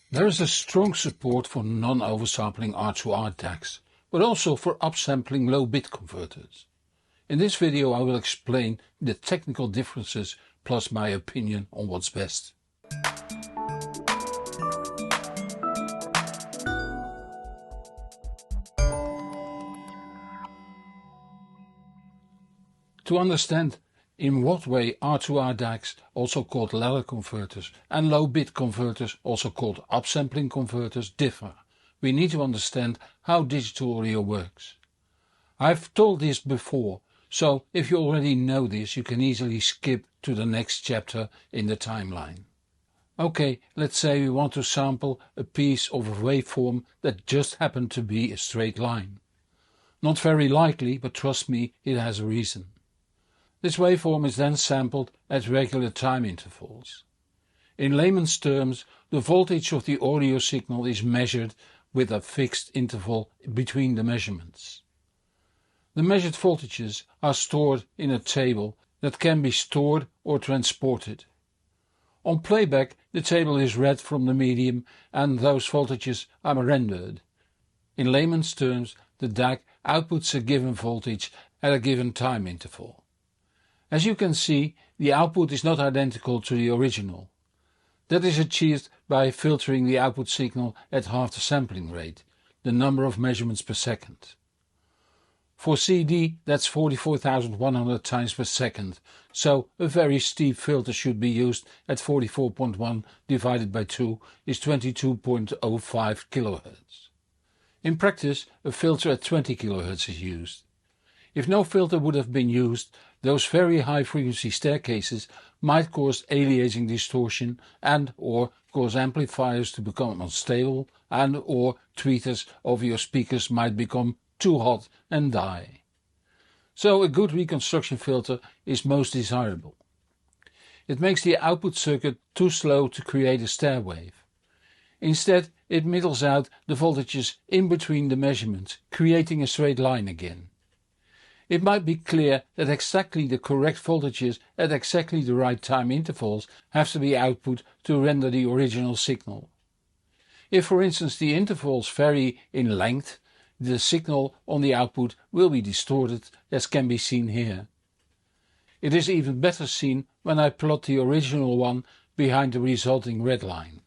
There is a strong support for non-oversampling R2R DACs, but also for upsampling low bit converters. In this video I will explain the technical differences plus my opinion on what's best. To understand in what way R2R DACs, also called ladder converters, and low bit converters, also called upsampling converters, differ, we need to understand how digital audio works. I've told this before, so if you already know this you can easily skip to the next chapter in the timeline. Okay, let's say we want to sample a piece of a waveform that just happened to be a straight line. Not very likely, but trust me, it has a reason. This waveform is then sampled at regular time intervals. In layman's terms, the voltage of the audio signal is measured with a fixed interval between the measurements. The measured voltages are stored in a table that can be stored or transported. On playback, the table is read from the medium and those voltages are rendered. In layman's terms, the DAC outputs a given voltage at a given time interval. As you can see, the output is not identical to the original. That is achieved by filtering the output signal at half the sampling rate, the number of measurements per second. For CD that's 44,100 times per second, so a very steep filter should be used at 44.1 divided by 2 is 22.05 kHz. In practice, a filter at 20 kHz is used. If no filter would have been used, those very high frequency staircases might cause aliasing distortion and or cause amplifiers to become unstable and or tweeters over your speakers might become too hot and die. So a good reconstruction filter is most desirable. It makes the output circuit too slow to create a stair wave. Instead, it middles out the voltages in between the measurements, creating a straight line again. It might be clear that exactly the correct voltages at exactly the right time intervals have to be output to render the original signal. If for instance the intervals vary in length, the signal on the output will be distorted, as can be seen here. It is even better seen when I plot the original one behind the resulting red line.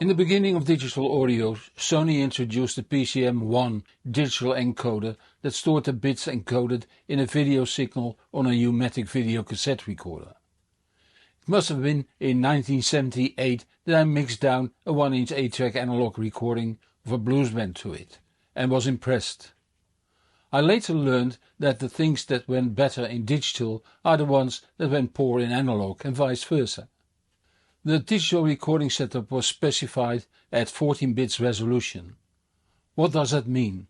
In the beginning of digital audio, Sony introduced the PCM1 digital encoder that stored the bits encoded in a video signal on a pneumatic video cassette recorder. It must have been in 1978 that I mixed down a 1-inch 8-track analog recording of a blues band to it, and was impressed. I later learned that the things that went better in digital are the ones that went poor in analog and vice versa. The digital recording setup was specified at 14 bits resolution. What does that mean?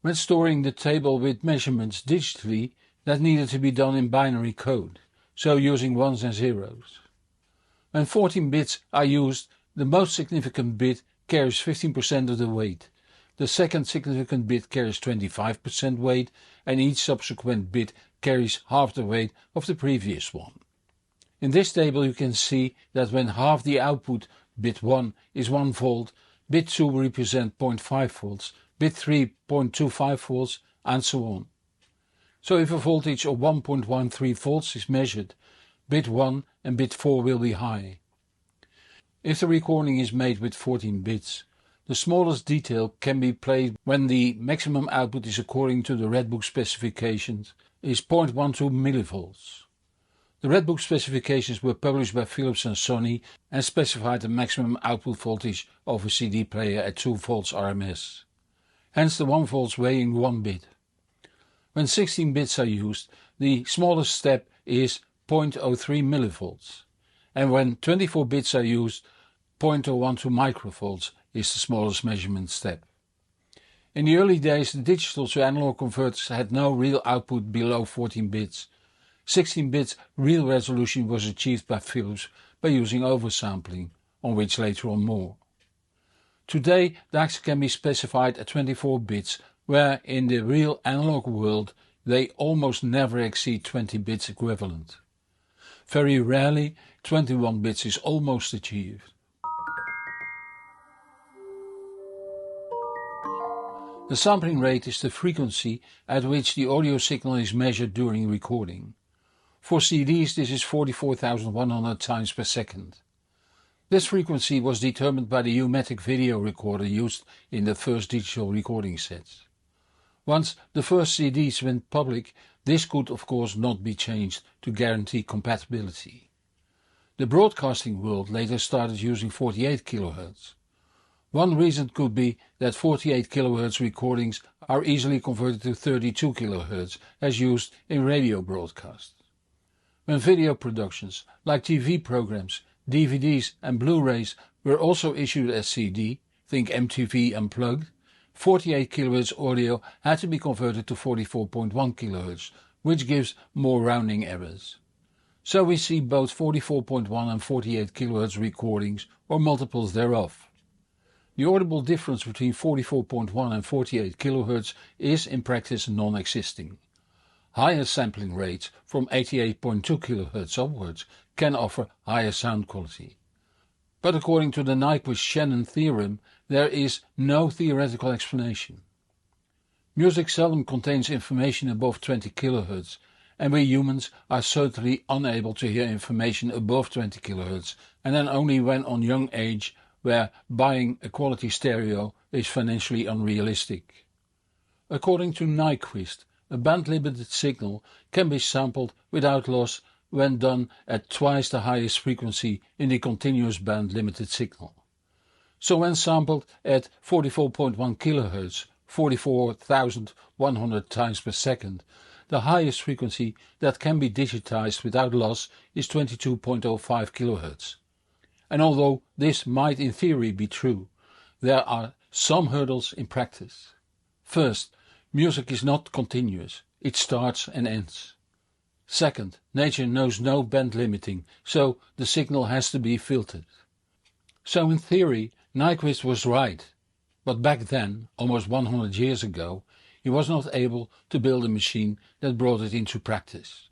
When storing the table with measurements digitally, that needed to be done in binary code, so using ones and zeros. When 14 bits are used, the most significant bit carries 15% of the weight, the second significant bit carries 25% weight, and each subsequent bit carries half the weight of the previous one. In this table you can see that when half the output, bit 1, is 1 volt, bit 2 represents 0.5 volts, bit 3 0.25 volts, and so on. So if a voltage of 1.13 volts is measured, bit 1 and bit 4 will be high. If the recording is made with 14 bits, the smallest detail can be played when the maximum output is according to the Redbook specifications is 0.12 millivolts. The Redbook specifications were published by Philips and Sony and specified the maximum output voltage of a CD player at 2 volts RMS, hence the 1 volts weighing 1 bit. When 16 bits are used, the smallest step is 0.03 millivolts, and when 24 bits are used, 0.012 microvolts is the smallest measurement step. In the early days, the digital to analog converters had no real output below 14 bits. 16 bits real resolution was achieved by Philips by using oversampling, on which later on more. Today DACs can be specified at 24 bits, where in the real analog world they almost never exceed 20 bits equivalent. Very rarely 21 bits is almost achieved. The sampling rate is the frequency at which the audio signal is measured during recording. For CDs this is 44,100 times per second. This frequency was determined by the U-matic video recorder used in the first digital recording sets. Once the first CDs went public, this could of course not be changed to guarantee compatibility. The broadcasting world later started using 48 kHz. One reason could be that 48 kHz recordings are easily converted to 32 kHz as used in radio broadcasts. When video productions, like TV programs, DVDs and Blu-rays were also issued as CD, think MTV Unplugged, 48 kHz audio had to be converted to 44.1 kHz, which gives more rounding errors. So we see both 44.1 and 48 kHz recordings or multiples thereof. The audible difference between 44.1 and 48 kHz is in practice non-existing. Higher sampling rates from 88.2 kHz upwards can offer higher sound quality. But according to the Nyquist-Shannon theorem, there is no theoretical explanation. Music seldom contains information above 20 kHz, and we humans are certainly unable to hear information above 20 kHz, and then only when on young age, where buying a quality stereo is financially unrealistic. According to Nyquist, a band-limited signal can be sampled without loss when done at twice the highest frequency in the continuous band-limited signal. So when sampled at 44.1 kHz, 44,100 times per second, the highest frequency that can be digitized without loss is 22.05 kHz. And although this might in theory be true, there are some hurdles in practice. First, music is not continuous, it starts and ends. Second, nature knows no band limiting, so the signal has to be filtered. So in theory, Nyquist was right, but back then, almost 100 years ago, he was not able to build a machine that brought it into practice.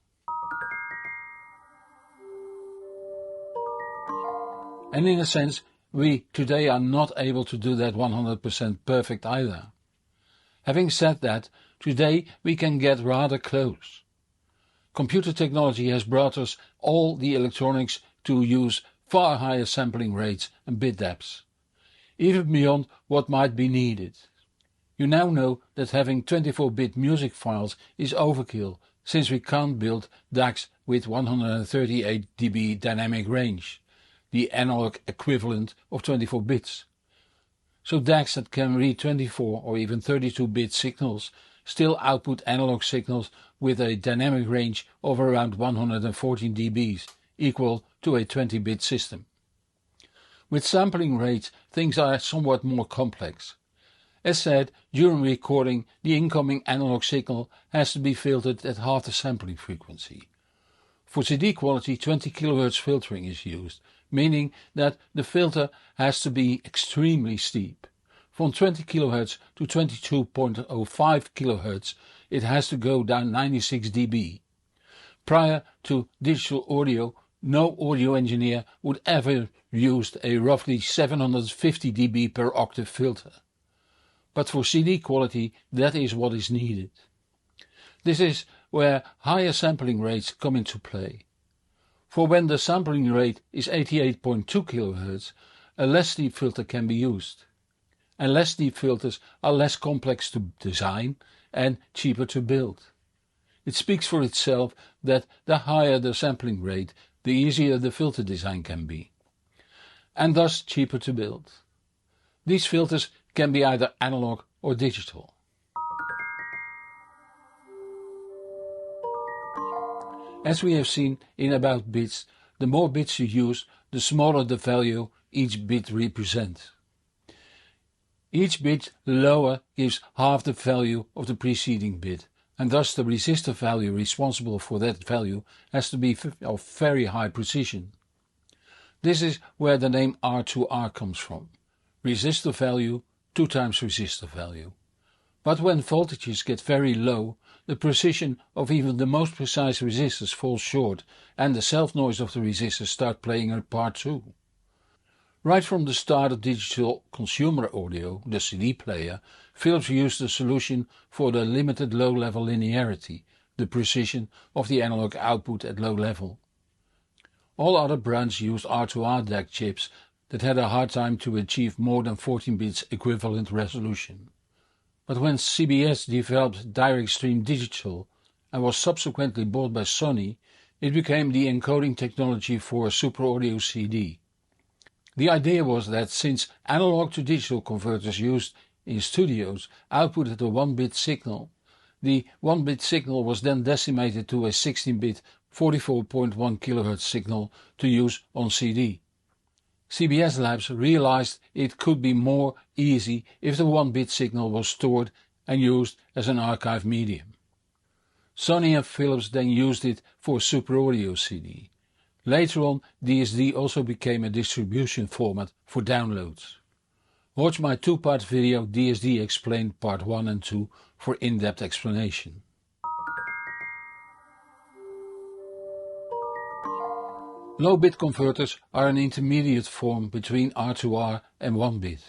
And in a sense, we today are not able to do that 100% perfect either. Having said that, today we can get rather close. Computer technology has brought us all the electronics to use far higher sampling rates and bit depths, even beyond what might be needed. You now know that having 24-bit music files is overkill, since we can't build DACs with 138 dB dynamic range, the analog equivalent of 24 bits. So DACs that can read 24 or even 32-bit signals still output analog signals with a dynamic range of around 114 dBs, equal to a 20-bit system. With sampling rates, things are somewhat more complex. As said, during recording, the incoming analog signal has to be filtered at half the sampling frequency. For CD quality, 20 kHz filtering is used, meaning that the filter has to be extremely steep. From 20 kHz to 22.05 kHz, it has to go down 96 dB. Prior to digital audio, no audio engineer would ever use a roughly 750 dB per octave filter. But for CD quality, that is what is needed. This is where higher sampling rates come into play. For when the sampling rate is 88.2 kHz, a less deep filter can be used. And less deep filters are less complex to design and cheaper to build. It speaks for itself that the higher the sampling rate, the easier the filter design can be, and thus cheaper to build. These filters can be either analog or digital. As we have seen in About Bits, the more bits you use, the smaller the value each bit represents. Each bit lower gives half the value of the preceding bit, and thus the resistor value responsible for that value has to be of very high precision. This is where the name R2R comes from. Resistor value 2 times resistor value. But when voltages get very low, the precision of even the most precise resistors falls short and the self-noise of the resistors start playing a part too. Right from the start of digital consumer audio, the CD player, Philips used a solution for the limited low-level linearity, the precision of the analog output at low level. All other brands used R2R DAC chips that had a hard time to achieve more than 14 bits equivalent resolution. But when CBS developed direct stream digital and was subsequently bought by Sony, it became the encoding technology for a super audio CD. The idea was that since analog to digital converters used in studios outputted a 1-bit signal, the 1-bit signal was then decimated to a 16-bit 44.1 kHz signal to use on CD. CBS Labs realized it could be more easy if the 1-bit signal was stored and used as an archive medium. Sony and Philips then used it for Super Audio CD. Later on, DSD also became a distribution format for downloads. Watch my 2-part video DSD Explained Part 1 and 2 for in-depth explanation. Low-bit converters are an intermediate form between R2R and 1-bit.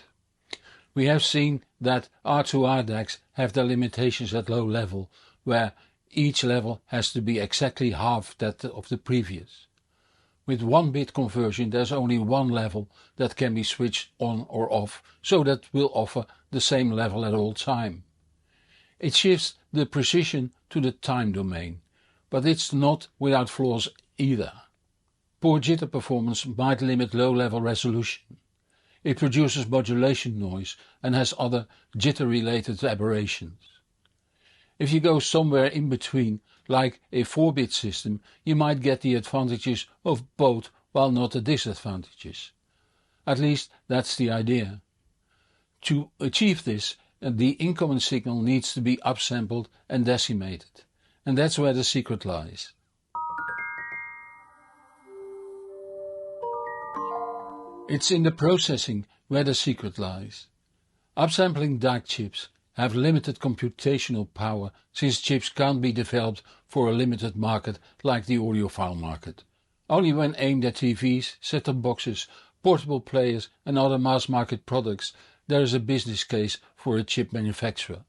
We have seen that R2R DACs have their limitations at low level, where each level has to be exactly half that of the previous. With 1-bit conversion there's only one level that can be switched on or off, so that will offer the same level at all time. It shifts the precision to the time domain, but it's not without flaws either. Poor jitter performance might limit low-level resolution. It produces modulation noise and has other jitter-related aberrations. If you go somewhere in between, like a 4-bit system, you might get the advantages of both while not the disadvantages. At least that's the idea. To achieve this, the incoming signal needs to be upsampled and decimated, and that's where the secret lies. It's in the processing where the secret lies. Upsampling DAC chips have limited computational power since chips can't be developed for a limited market like the audiophile market. Only when aimed at TVs, set-top boxes, portable players and other mass market products there is a business case for a chip manufacturer.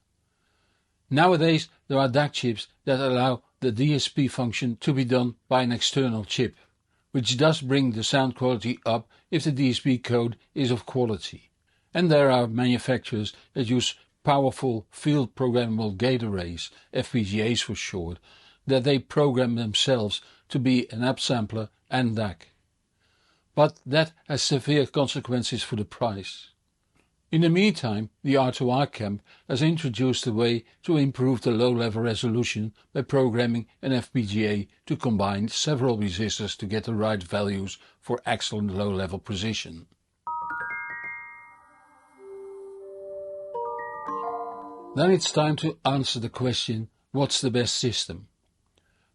Nowadays there are DAC chips that allow the DSP function to be done by an external chip, which does bring the sound quality up if the DSP code is of quality. And there are manufacturers that use powerful field programmable gate arrays, FPGAs for short, that they program themselves to be an upsampler and DAC. But that has severe consequences for the price. In the meantime, the R2R camp has introduced a way to improve the low-level resolution by programming an FPGA to combine several resistors to get the right values for excellent low-level precision. Then it's time to answer the question, what's the best system?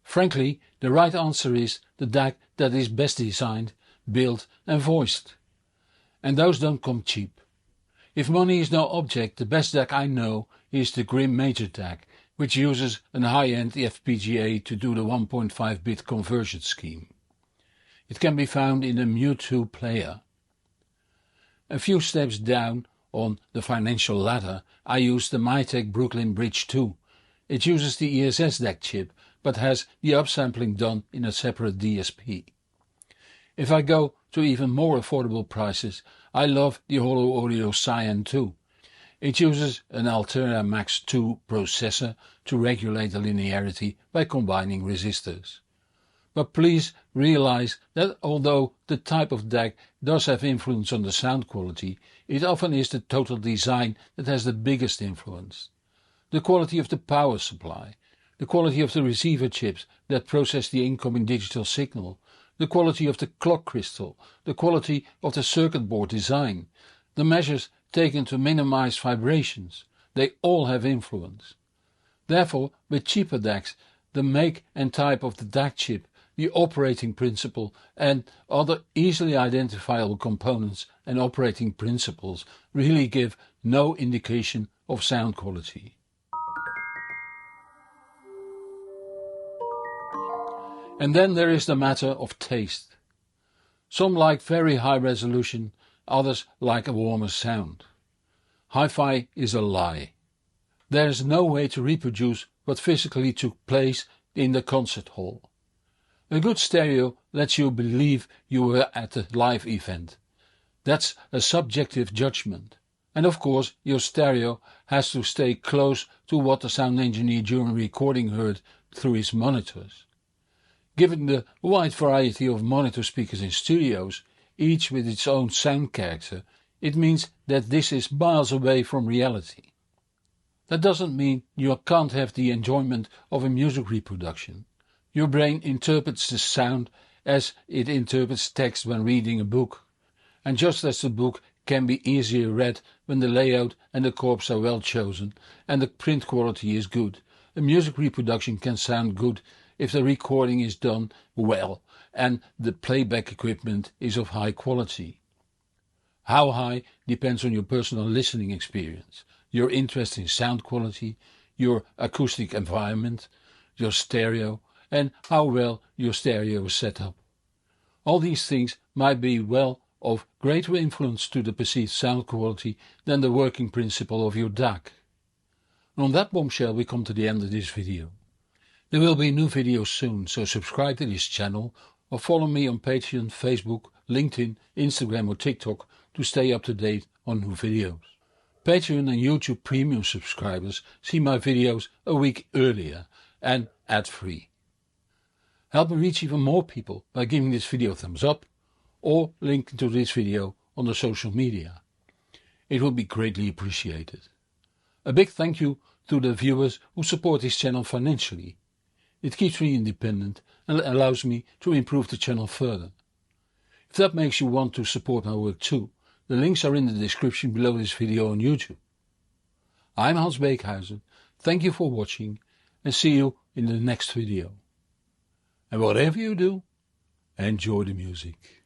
Frankly, the right answer is the DAC that is best designed, built and voiced. And those don't come cheap. If money is no object, the best DAC I know is the Grim Major DAC, which uses a high-end FPGA to do the 1.5-bit conversion scheme. It can be found in a Mu2 player. A few steps down on the financial ladder, I use the Mytek Brooklyn Bridge 2. It uses the ESS DAC chip, but has the upsampling done in a separate DSP. If I go to even more affordable prices, I love the Holo Audio Cyan 2. It uses an Altera Max 2 processor to regulate the linearity by combining resistors. But please realize that although the type of DAC does have influence on the sound quality, it often is the total design that has the biggest influence. The quality of the power supply, the quality of the receiver chips that process the incoming digital signal, the quality of the clock crystal, the quality of the circuit board design, the measures taken to minimize vibrations, they all have influence. Therefore, with cheaper DACs, the make and type of the DAC chip, the operating principle and other easily identifiable components and operating principles really give no indication of sound quality. And then there is the matter of taste. Some like very high resolution, others like a warmer sound. Hi-fi is a lie. There is no way to reproduce what physically took place in the concert hall. A good stereo lets you believe you were at a live event. That's a subjective judgment. And of course your stereo has to stay close to what the sound engineer during recording heard through his monitors. Given the wide variety of monitor speakers in studios, each with its own sound character, it means that this is miles away from reality. That doesn't mean you can't have the enjoyment of a music reproduction. Your brain interprets the sound as it interprets text when reading a book. And just as the book can be easier read when the layout and the chords are well chosen and the print quality is good, a music reproduction can sound good if the recording is done well and the playback equipment is of high quality. How high depends on your personal listening experience, your interest in sound quality, your acoustic environment, your stereo, and how well your stereo is set up. All these things might be of greater influence to the perceived sound quality than the working principle of your DAC. And on that bombshell we come to the end of this video. There will be new videos soon, so subscribe to this channel or follow me on Patreon, Facebook, LinkedIn, Instagram or TikTok to stay up to date on new videos. Patreon and YouTube Premium subscribers see my videos a week earlier and ad-free. Help me reach even more people by giving this video a thumbs up or link to this video on the social media. It would be greatly appreciated. A big thank you to the viewers who support this channel financially. It keeps me independent and allows me to improve the channel further. If that makes you want to support my work too, the links are in the description below this video on YouTube. I'm Hans Beekhuizen, thank you for watching and see you in the next video. And whatever you do, enjoy the music.